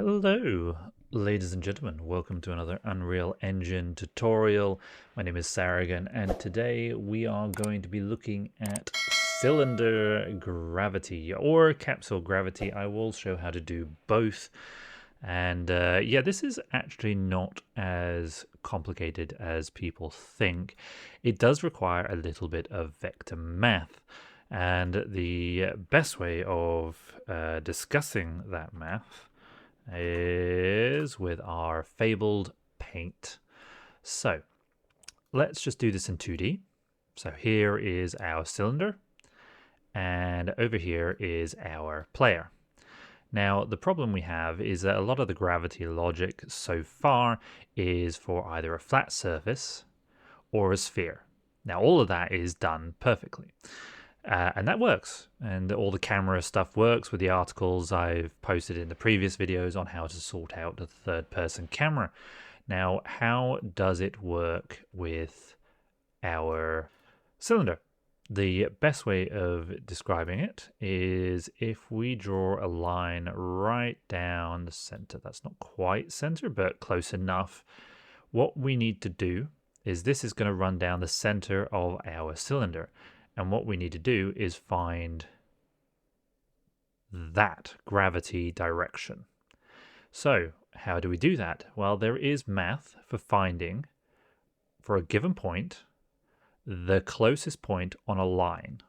Hello, ladies and gentlemen. Welcome to another Unreal Engine tutorial. My name is Saragan, and today we are going to be looking at cylinder gravity or capsule gravity. I will show how to do both. And yeah, this is actually not as complicated as people think. It does require a little bit of vector math. And the best way of discussing that math is with our fabled paint. So let's just do this in 2D. So here is our cylinder, and over here is our player. Now, the problem we have is that a lot of the gravity logic so far is for either a flat surface or a sphere. Now, all of that is done perfectly. And that works, and all the camera stuff works with the articles I've posted in the previous videos on how to sort out the third-person camera. Now, how does it work with our cylinder? The best way of describing it is if we draw a line right down the center. That's not quite center, but close enough. What we need to do is this is going to run down the center of our cylinder. And what we need to do is find that gravity direction. So how do we do that? Well, there is math for finding, for a given point, the closest point on a line.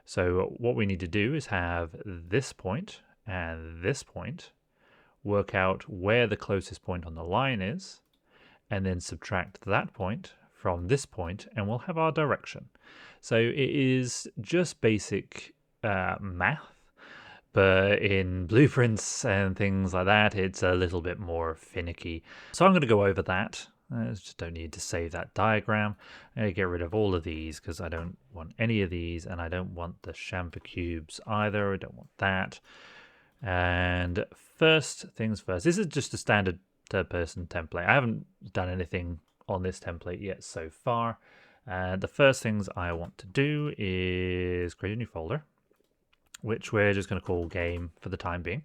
So what we need to do is have this point and this point, work out where the closest point on the line is, and then subtract that point from this point, and we'll have our direction. So it is just basic math, but in blueprints and things like that, it's a little bit more finicky. So I'm going to go over that. I just don't need to save that diagram. I'm going to get rid of all of these because I don't want any of these, and I don't want the chamfer cubes either. I don't want that. And first things first, this is just a standard third-person template. I haven't done anything on this template yet so far. The first things I want to do is create a new folder, which we're just going to call game for the time being.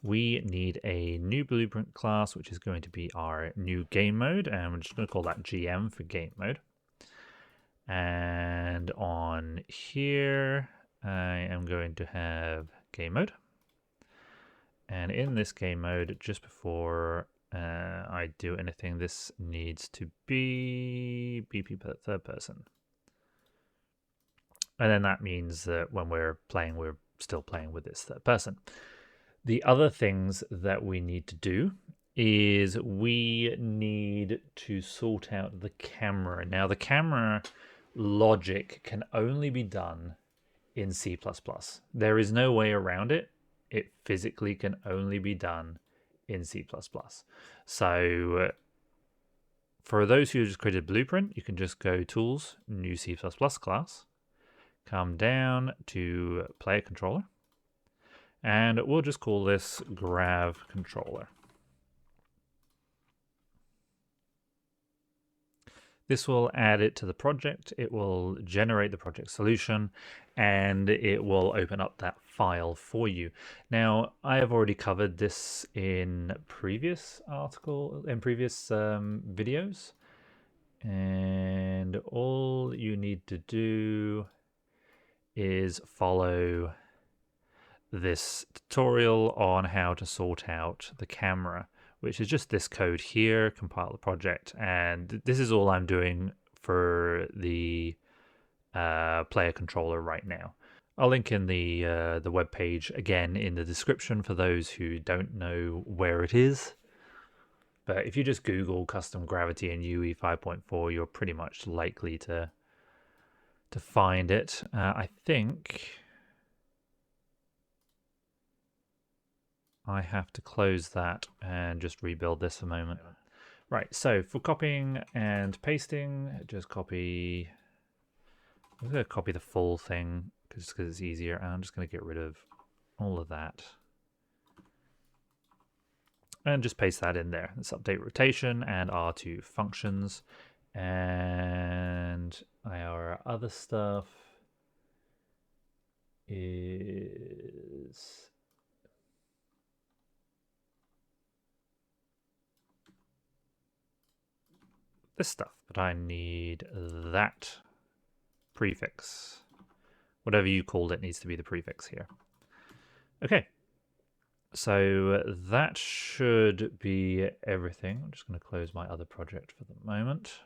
We need a new blueprint class, which is going to be our new game mode, and we're just going to call that GM for game mode. And on here, I am going to have game mode. And in this game mode, just before I do anything, this needs to be BP third person. And then that means that when we're playing, we're still playing with this third person. The other things that we need to do is we need to sort out the camera. Now, the camera logic can only be done in C++. There is no way around it. It physically can only be done in C++. So for those who just created Blueprint, you can just go Tools, New C++ class, come down to Player Controller, and we'll just call this Grav Controller. This will add it to the project, it will generate the project solution, and it will open up that file for you. Now, I have already covered this in previous videos, and all you need to do is follow this tutorial on how to sort out the camera, which is just this code here, compile the project, and this is all I'm doing for the player controller right now. I'll link in the web page again in the description for those who don't know where it is. But if you just Google custom gravity in UE 5.4, you're pretty much likely to find it. I think I have to close that and just rebuild this a moment. Right, so for copying and pasting, just copy. I'm going to copy the full thing just because it's easier, and I'm just going to get rid of all of that. And just paste that in there. Let's update rotation and R2 functions. And our other stuff is this stuff, but I need that prefix. Whatever you called it needs to be the prefix here. Okay, so that should be everything. I'm just going to close my other project for the moment.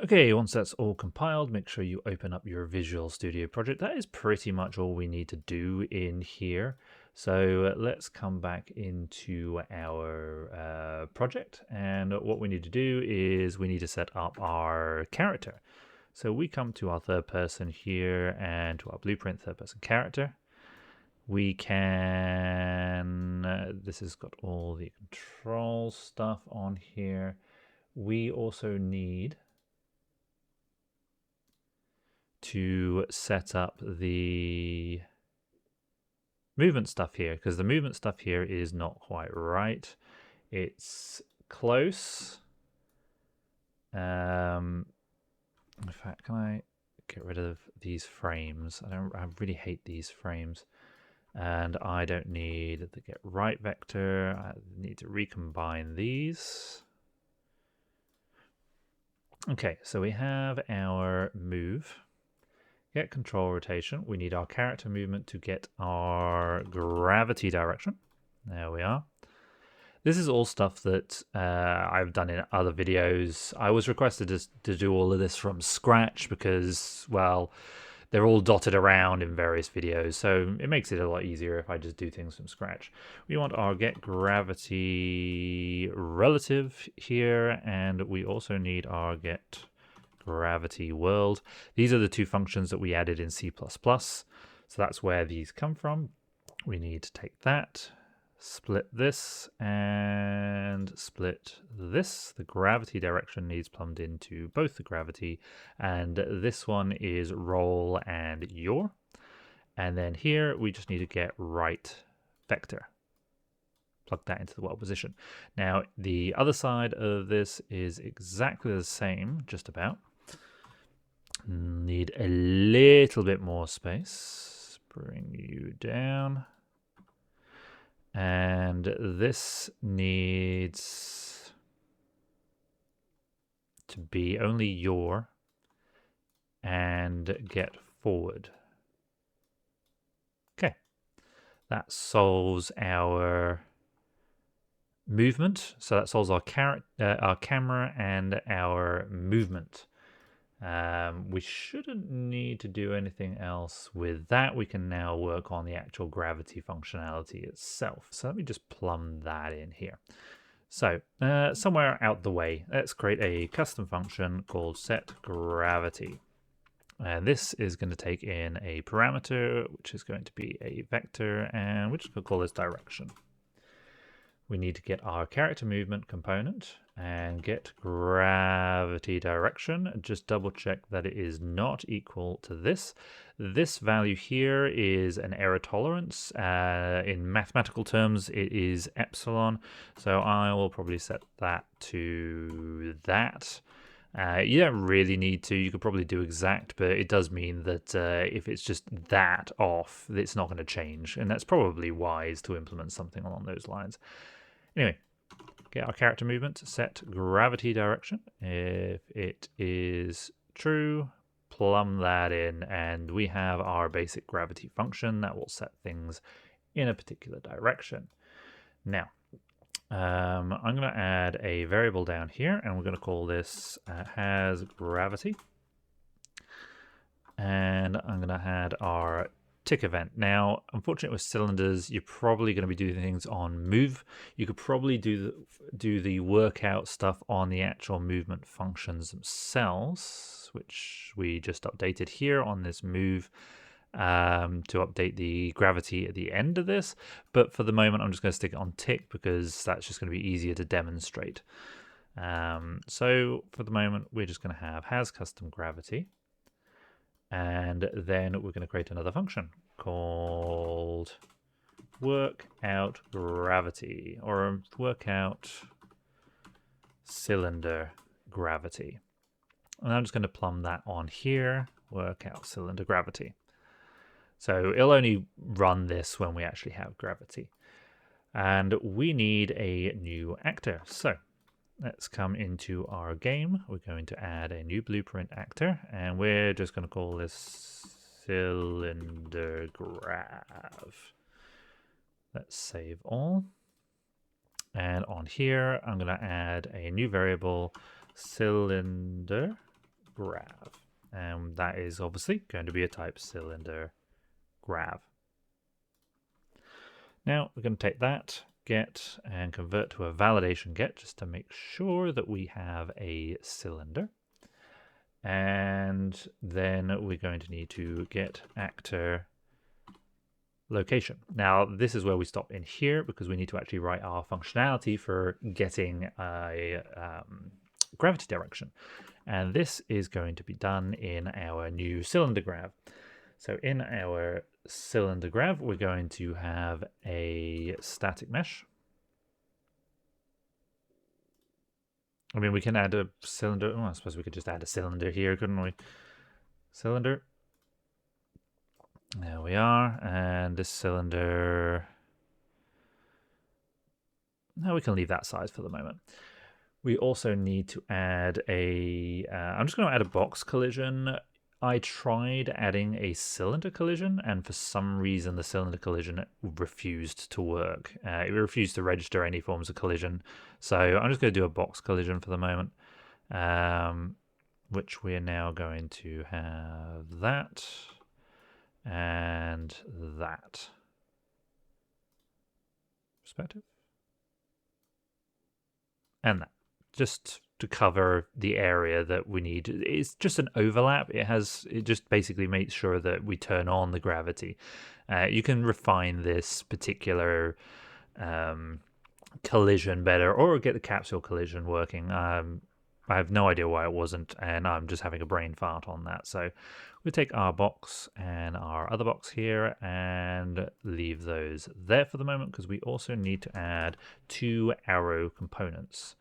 Okay, once that's all compiled, make sure you open up your Visual Studio project. That is pretty much all we need to do in here. So let's come back into our project. And what we need to do is we need to set up our character. So we come to our third person here and to our blueprint third person character. We can, this has got all the control stuff on here. We also need to set up the movement stuff here, because the movement stuff here is not quite right. It's close. In fact, can I get rid of these frames? I really hate these frames. And I don't need the get right vector. I need to recombine these. Okay, so we have our move. Get control rotation. We need our character movement to get our gravity direction. There we are. This is all stuff that I've done in other videos. I was requested to do all of this from scratch because, well, they're all dotted around in various videos, so it makes it a lot easier if I just do things from scratch. We want our get gravity relative here, and we also need our get gravity world. These are the two functions that we added in C++, so that's where these come from. We need to take that, split this, and split this. The gravity direction needs plumbed into both the gravity, and this one is roll and yaw. And then here we just need to get right vector. Plug that into the world position. Now the other side of this is exactly the same, just about. Need a little bit more space. Bring you down. And this needs to be only your and get forward. Okay, that solves our movement. So that solves our camera and our movement. We shouldn't need to do anything else with that. We can now work on the actual gravity functionality itself. So let me just plumb that in here. So somewhere out the way, let's create a custom function called setGravity. And this is going to take in a parameter, which is going to be a vector, and we're just going to call this direction. We need to get our character movement component and get gravity direction. Just double check that it is not equal to this. This value here is an error tolerance. In mathematical terms, it is epsilon. So I will probably set that to that. You don't really need to. You could probably do exact, but it does mean that if it's just that off, it's not going to change. And that's probably wise to implement something along those lines. Anyway, get our character movement, set gravity direction. If it is true, plumb that in, and we have our basic gravity function that will set things in a particular direction. Now, I'm going to add a variable down here, and we're going to call this has gravity. And I'm going to add our tick event. Now, unfortunately with cylinders, you're probably going to be doing things on move. You could probably do the workout stuff on the actual movement functions themselves, which we just updated here on this move to update the gravity at the end of this. But for the moment, I'm just going to stick it on tick because that's just going to be easier to demonstrate. So for the moment, we're just going to have has custom gravity. And then we're going to create another function called workout gravity or workout cylinder gravity. And I'm just going to plumb that on here, workout cylinder gravity. So it'll only run this when we actually have gravity. And we need a new actor. So let's come into our game. We're going to add a new blueprint actor, and we're just going to call this cylinder grav. Let's save all. And on here, I'm going to add a new variable, cylinder grav. And that is obviously going to be a type cylinder grav. Now we're going to take that get and convert to a validation get just to make sure that we have a cylinder. And then we're going to need to get actor location. Now this is where we stop in here because we need to actually write our functionality for getting a gravity direction. And this is going to be done in our new cylinder grav. So in our cylinder grav, we're going to have a static mesh. I mean, we can add a cylinder. Oh, I suppose we could just add a cylinder here, couldn't we? Cylinder. There we are. And this cylinder. No, we can leave that size for the moment. We also need to add a. I'm just going to add a box collision. I tried adding a cylinder collision, and for some reason the cylinder collision refused to work. It refused to register any forms of collision. So I'm just going to do a box collision for the moment, which we're now going to have that and that. Perspective. And that. Just to cover the area that we need. It's just an overlap. It just basically makes sure that we turn on the gravity. You can refine this particular collision better, or get the capsule collision working. I have no idea why it wasn't, and I'm just having a brain fart on that. So we take our box and our other box here and leave those there for the moment because we also need to add 2 arrow components.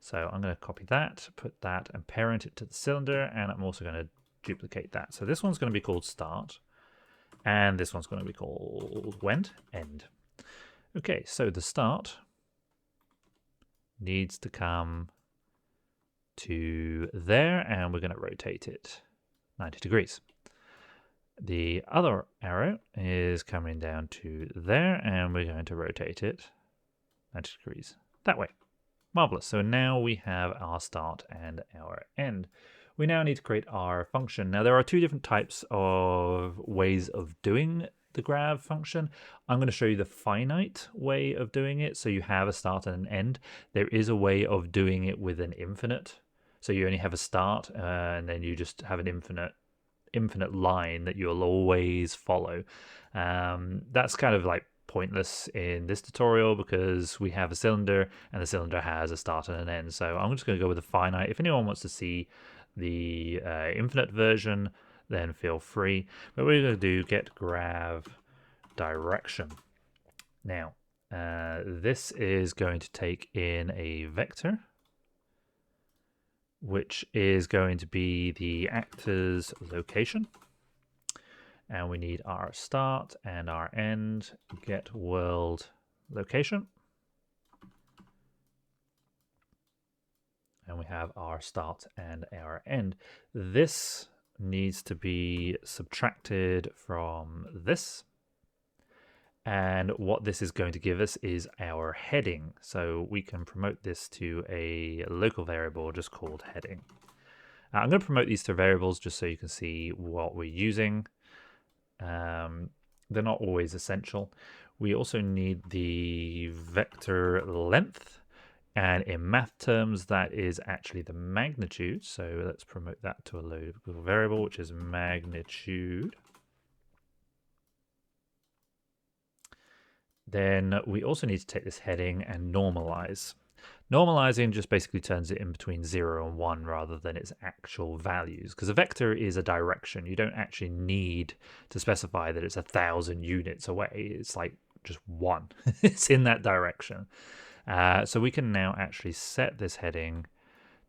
So I'm going to copy that, put that, and parent it to the cylinder, and I'm also going to duplicate that. So this one's going to be called start, and this one's going to be called end. Okay, so the start needs to come to there, and we're going to rotate it 90 degrees. The other arrow is coming down to there, and we're going to rotate it 90 degrees that way. Marvelous. So now we have our start and our end. We now need to create our function. Now there are 2 different types of ways of doing the grav function. I'm going to show you the finite way of doing it. So you have a start and an end. There is a way of doing it with an infinite. So you only have a start and then you just have an infinite line that you'll always follow. That's kind of like pointless in this tutorial because we have a cylinder and the cylinder has a start and an end. So I'm just going to go with a finite. If anyone wants to see the infinite version, then feel free. But we're going to do get grav direction. Now, this is going to take in a vector, which is going to be the actor's location. And we need our start and our end, get world location. And we have our start and our end. This needs to be subtracted from this. And what this is going to give us is our heading. So we can promote this to a local variable just called heading. I'm going to promote these 2 variables just so you can see what we're using. They're not always essential. We also need the vector length, and in math terms that is actually the magnitude. So let's promote that to a local variable, which is magnitude. Then we also need to take this heading and normalize. Normalizing just basically turns it in between 0 and 1 rather than its actual values, because a vector is a direction. You don't actually need to specify that it's 1,000 units away. It's like just 1. It's in that direction. So we can now actually set this heading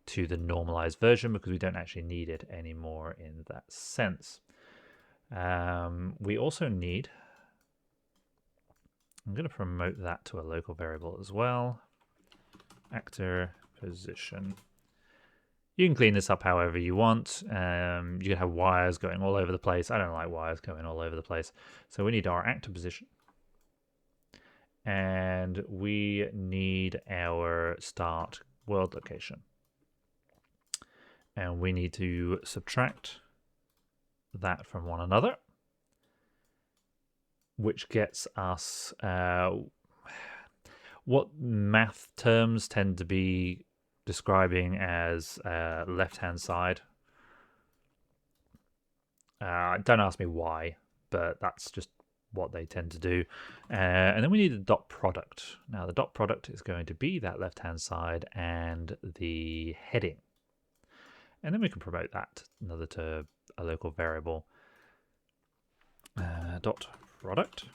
to the normalized version because we don't actually need it anymore in that sense. We also need, I'm going to promote that to a local variable as well. Actor position. You can clean this up however you want. You can have wires going all over the place. I don't like wires going all over the place. So we need our actor position. And we need our start world location. And we need to subtract that from one another, which gets us what math terms tend to be describing as left-hand side. Don't ask me why, but that's just what they tend to do. And then we need a dot product. Now the dot product is going to be that left-hand side and the heading. And then we can promote that another to a local variable. Dot product.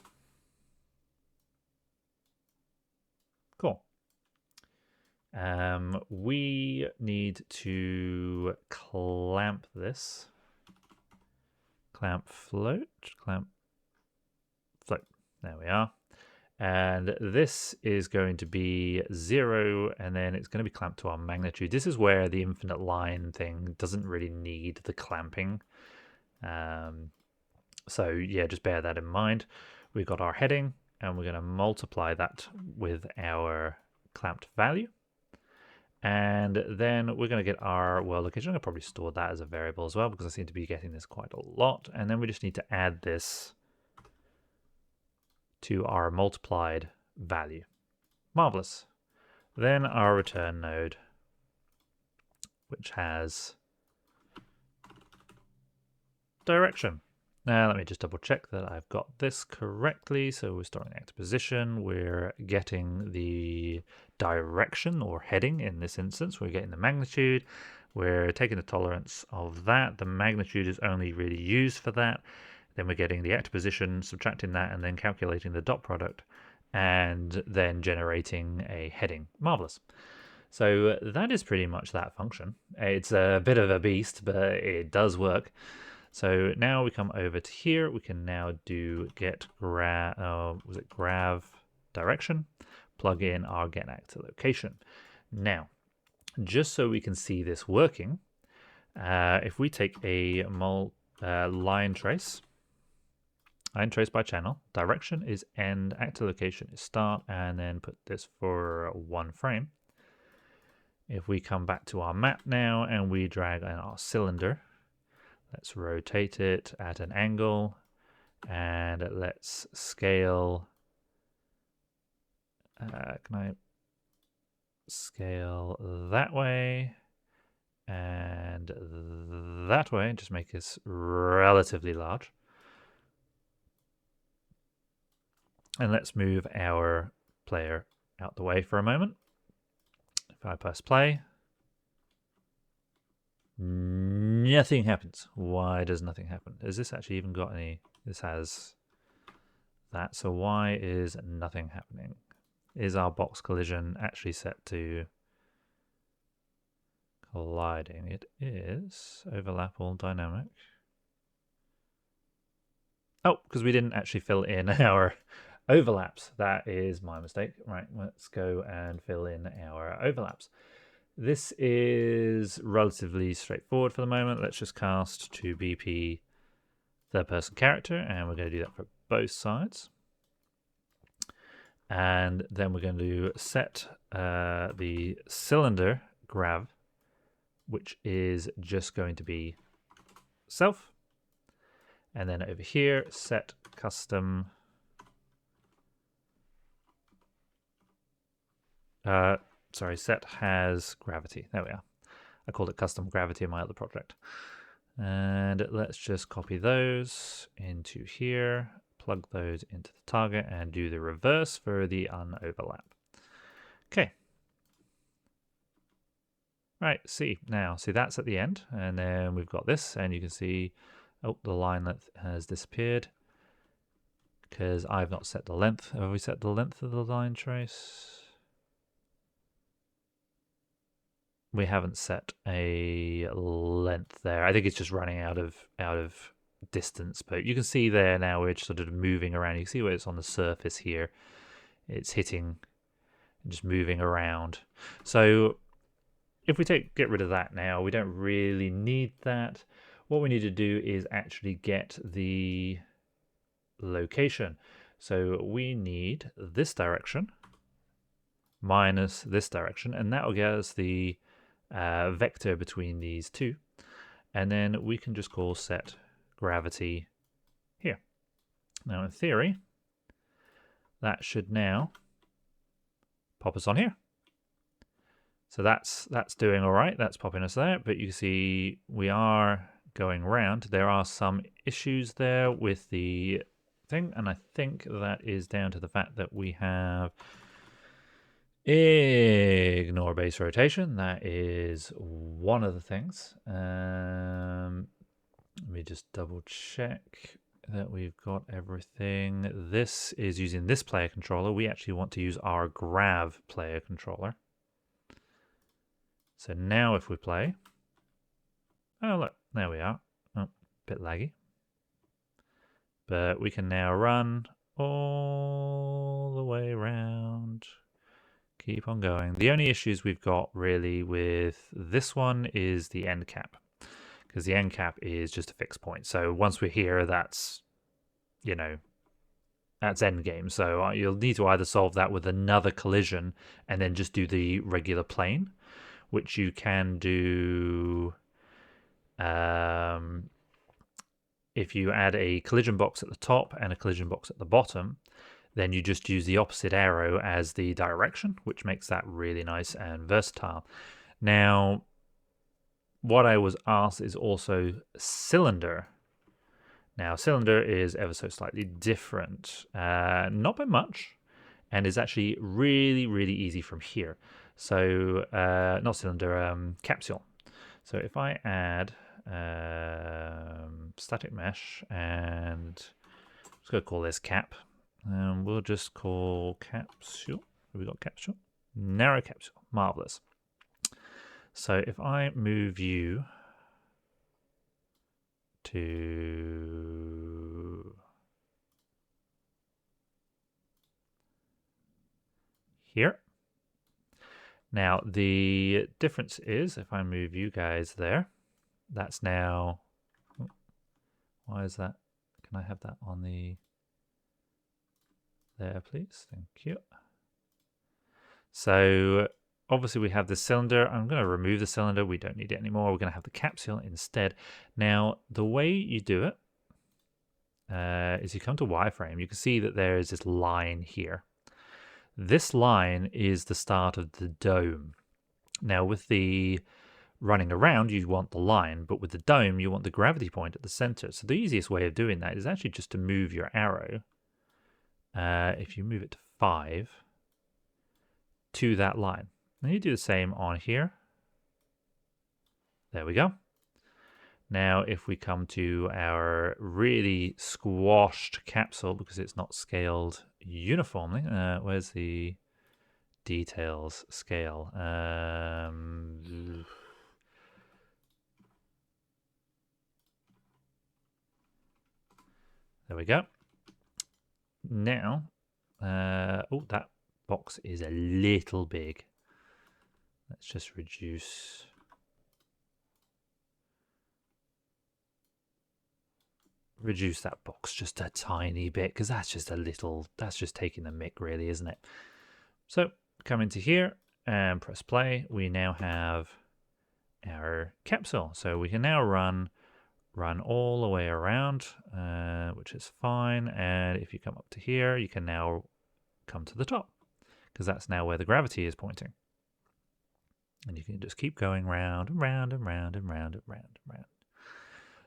Cool. We need to clamp this. Clamp float. Clamp float. There we are. And this is going to be 0, and then it's going to be clamped to our magnitude. This is where the infinite line thing doesn't really need the clamping. So yeah, just bear that in mind. We've got our heading, and we're going to multiply that with our clamped value. And then we're going to get our world location. I'm going to probably store that as a variable as well, because I seem to be getting this quite a lot. And then we just need to add this to our multiplied value. Marvelous. Then our return node, which has direction. Now let me just double check that I've got this correctly. So we're starting active position. We're getting the direction or heading in this instance. We're getting the magnitude. We're taking the tolerance of that. The magnitude is only really used for that. Then we're getting the active position, subtracting that, and then calculating the dot product, and then generating a heading. Marvelous. So that is pretty much that function. It's a bit of a beast, but it does work. So now we come over to here. We can now do get grav direction, plug in our get actor location. Now, just so we can see this working, if we take a line trace by channel, direction is end, actor location is start, and then put this for 1 frame. If we come back to our map now and we drag in our cylinder, let's rotate it at an angle, and let's scale. Can I scale that way and that way? Just make this relatively large. And let's move our player out the way for a moment. If I press play, nothing happens. Why does nothing happen? Has this actually even got any? This has that. So why is nothing happening? Is our box collision actually set to colliding? It is. Overlap all dynamic. Oh, because we didn't actually fill in our overlaps. That is my mistake. Right, let's go and fill in our overlaps. This is relatively straightforward for the moment. Let's just cast to BP third person character, and we're going to do that for both sides. And then we're going to set the cylinder grav, which is just going to be self. And then over here, set custom set has gravity. There we are. I called it custom gravity in my other project. And let's just copy those into here, plug those into the target, and do the reverse for the unoverlap. Okay. Right, see, that's at the end. And then we've got this, and you can see, oh, the line length has disappeared because I've not set the length. Have we set the length of the line trace? We haven't set a length there. I think it's just running out of distance, but you can see there now we're sort of moving around. You can see where it's on the surface here. It's hitting and just moving around. So if we get rid of that now, we don't really need that. What we need to do is actually get the location. So we need this direction minus this direction, and that will get us the vector between these two. And then we can just call set gravity here. Now in theory, that should now pop us on here. So that's doing all right. That's popping us there, but you see we are going round. There are some issues there with the thing, and I think that is down to the fact that we have ignore base rotation. That is one of the things. Let me just double check that we've got everything. This is using this player controller. We actually want to use our grav player controller. So now if we play, oh look, there we are. Oh, bit laggy. But we can now run all the way around. Keep on going. The only issues we've got really with this one is the end cap, because the end cap is just a fixed point. So once we're here, that's, you know, that's end game. So you'll need to either solve that with another collision and then just do the regular plane, which you can do if you add a collision box at the top and a collision box at the bottom, then you just use the opposite arrow as the direction, which makes that really nice and versatile. Now, what I was asked is also cylinder. Now, cylinder is ever so slightly different, not by much, and is actually really, really easy from here. So, not cylinder, capsule. So if I add static mesh, and let's go call this cap, and we'll just call capsule. Have we got capsule? Narrow capsule. Marvelous. So if I move you to here. Now the difference is if I move you guys there, that's now, why is that? Can I have that on the, there please, thank you. So obviously we have the cylinder. I'm going to remove the cylinder, we don't need it anymore. We're going to have the capsule instead. Now the way you do it is you come to wireframe, you can see that there is this line here. This line is the start of the dome. Now with the running around, you want the line, but with the dome, you want the gravity point at the center. So the easiest way of doing that is actually just to move your arrow. If you move it to 5 to that line. And you do the same on here. There we go. Now, if we come to our really squashed capsule, because it's not scaled uniformly, where's the details scale? There we go. Now, oh, that box is a little big. Let's just reduce. Reduce that box just a tiny bit, because that's just a little, that's just taking the mick really, isn't it? So come into here and press play. We now have our capsule. So we can now run all the way around, which is fine. And if you come up to here, you can now come to the top, because that's now where the gravity is pointing. And you can just keep going round and round and round and round and round and round.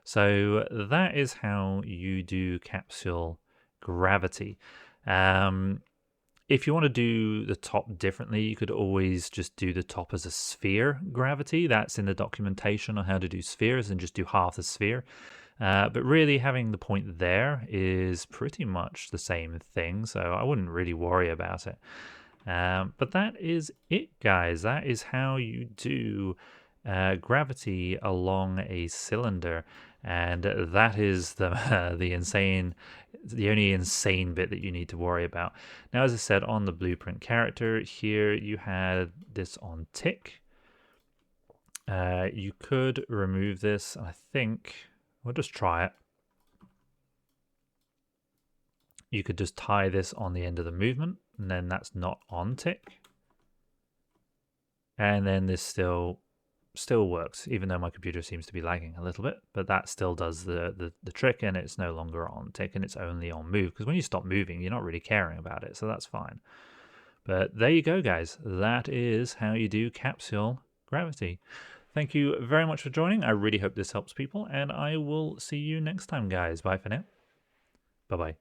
So that is how you do capsule gravity. If you want to do the top differently, you could always just do the top as a sphere gravity. That's in the documentation on how to do spheres, and just do half the sphere. But really having the point there is pretty much the same thing, so I wouldn't really worry about it. But that is it, guys. That is how you do gravity along a cylinder, and that is the the only insane bit that you need to worry about. Now, as I said, on the blueprint character here, you had this on tick, You could remove this. I think we'll just try it. You could just tie this on the end of the movement, and then that's not on tick. And then this still works, even though my computer seems to be lagging a little bit, but that still does the trick, and it's no longer on tick and it's only on move, because when you stop moving, you're not really caring about it, so that's fine. But there you go, guys. That is how you do capsule gravity. Thank you very much for joining. I really hope this helps people, and I will see you next time, guys. Bye for now. Bye-bye.